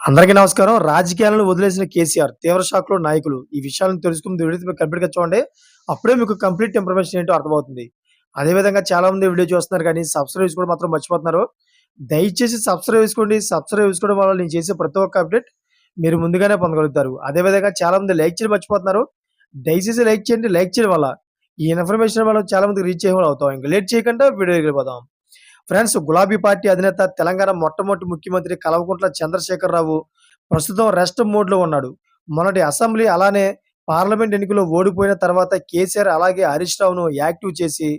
అందరికీ నమస్కారం. రాజకీయాలను వదిలేసిన కేసీఆర్ తీవ్ర షాక్‌లో నాయకులు. ఈ విషయాలను తెలుసుకుంది వీడియో కంప్లీట్‌గా చూడండి. అప్పుడే మీకు కంప్లీట్ ఇన్ఫర్మేషన్ ఏంటో అర్థమవుతుంది. అదే విధంగా చాలామంది వీడియో చూస్తున్నారు కానీ సబ్స్క్రైబ్ చేసుకోవడం మాత్రం మర్చిపోతున్నారు. దయచేసి సబ్స్క్రైబ్ చేసుకోండి. సబ్స్క్రైబ్ చేసుకోవడం వల్ల నేను చేసే ప్రతి ఒక్క అప్డేట్ మీరు ముందుగానే పొందగలుగుతారు. అదే విధంగా చాలామంది లైక్ చేయడం మర్చిపోతున్నారు. దయచేసి లైక్ చేయండి. లైక్ చేయడం వల్ల ఈ ఇన్ఫర్మేషన్ మనం చాలా మందికి రీచ్ అయ్యేవాళ్ళు అవుతాం. ఇంక లేట్ చేయకుండా వీడియోకి వెళ్ళిపోదాం. ఫ్రెండ్స్, గులాబీ పార్టీ అధినేత తెలంగాణ మొట్టమొదటి ముఖ్యమంత్రి కల్వకుంట్ల చంద్రశేఖరరావు ప్రస్తుతం రెస్ట్ మోడ్‌లో ఉన్నాడు. మొన్నటి అసెంబ్లీ అలానే పార్లమెంట్ ఎన్నికల్లో ఓడిపోయిన తర్వాత కేసీఆర్ అలాగే హరీష్ రావును యాక్టివ్ చేసి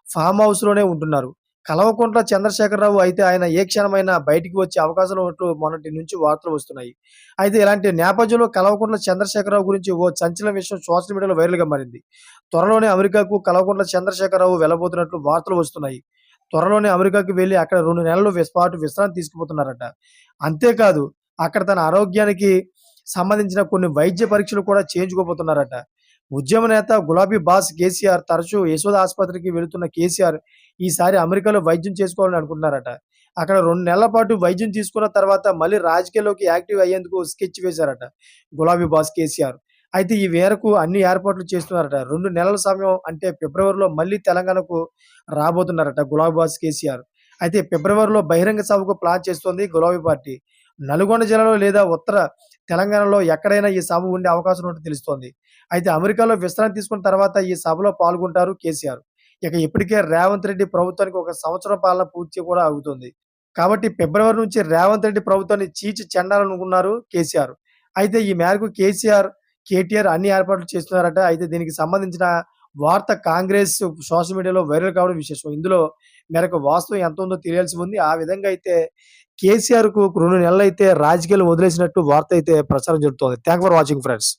ఫామ్ హౌస్‌లోనే ఉంటున్నారు. కల్వకుంట్ల చంద్రశేఖరరావు అయితే ఆయన ఏ క్షణమైనా బయటికి వచ్చే అవకాశాలు ఉన్నట్లు మొన్నటి నుంచి వార్తలు వస్తున్నాయి. అయితే ఇలాంటి నేపథ్యంలో కల్వకుంట్ల చంద్రశేఖరరావు గురించి ఓ సంచలన విషయం సోషల్ మీడియాలో వైరల్‌గా మారింది. త్వరలోనే అమెరికాకు కల్వకుంట్ల చంద్రశేఖరరావు వెళ్లబోతున్నట్లు వార్తలు వస్తున్నాయి. త్వరలోనే అమెరికాకి వెళ్లి అక్కడ 2 నెలలు పాటు విశ్రాంతి తీసుకుపోతున్నారట. అంతేకాదు అక్కడ తన ఆరోగ్యానికి సంబంధించిన కొన్ని వైద్య పరీక్షలు కూడా చేయించుకోబోతున్నారట. ఉద్యమ నేత గులాబీ బాస్ కేసీఆర్ తరచూ యశోద ఆసుపత్రికి వెళుతున్న కేసీఆర్ ఈసారి అమెరికాలో వైద్యం చేసుకోవాలని అనుకుంటున్నారట. అక్కడ 2 నెలల పాటు వైద్యం తీసుకున్న తర్వాత మళ్ళీ రాజకీయాల్లోకి యాక్టివ్ అయ్యేందుకు స్కెచ్ వేశారట గులాబీ బాస్ కేసీఆర్. అయితే ఈ మేరకు అన్ని ఏర్పాట్లు చేస్తున్నారట. 2 నెలల సమయం అంటే ఫిబ్రవరిలో మళ్ళీ తెలంగాణకు రాబోతున్నారట గులాబీ బాస్ కేసీఆర్. అయితే ఫిబ్రవరిలో బహిరంగ సభకు ప్లాన్ చేస్తోంది గులాబీ పార్టీ. నల్గొండ జిల్లాలో లేదా ఉత్తర తెలంగాణలో ఎక్కడైనా ఈ సభ ఉండే అవకాశం ఉన్నట్టు తెలుస్తోంది. అయితే అమెరికాలో విశ్రాంతి తీసుకున్న తర్వాత ఈ సభలో పాల్గొంటారు కేసీఆర్. ఇక ఇప్పటికే రేవంత్ రెడ్డి ప్రభుత్వానికి 1 సంవత్సరం పాలన పూర్తి కూడా అవుతుంది. కాబట్టి ఫిబ్రవరి నుంచి రేవంత్ రెడ్డి ప్రభుత్వాన్ని చీల్చి చెండాలనుకున్నారు కేసీఆర్. అయితే ఈ మేరకు కేటీఆర్ అన్ని ఏర్పాట్లు చేస్తున్నారట. అయితే దీనికి సంబంధించిన వార్త కాంగ్రెస్ సోషల్ మీడియాలో వైరల్ కావడం విశేషం. ఇందులో మేరకు వాస్తవం ఎంత ఉందో తెలియాల్సి ఉంది. ఆ విధంగా అయితే కేసీఆర్‌కు 2 నెలలైతే రాజకీయాలు వదిలేసినట్టు వార్త అయితే ప్రచారం జరుగుతోంది. Thank for watching friends.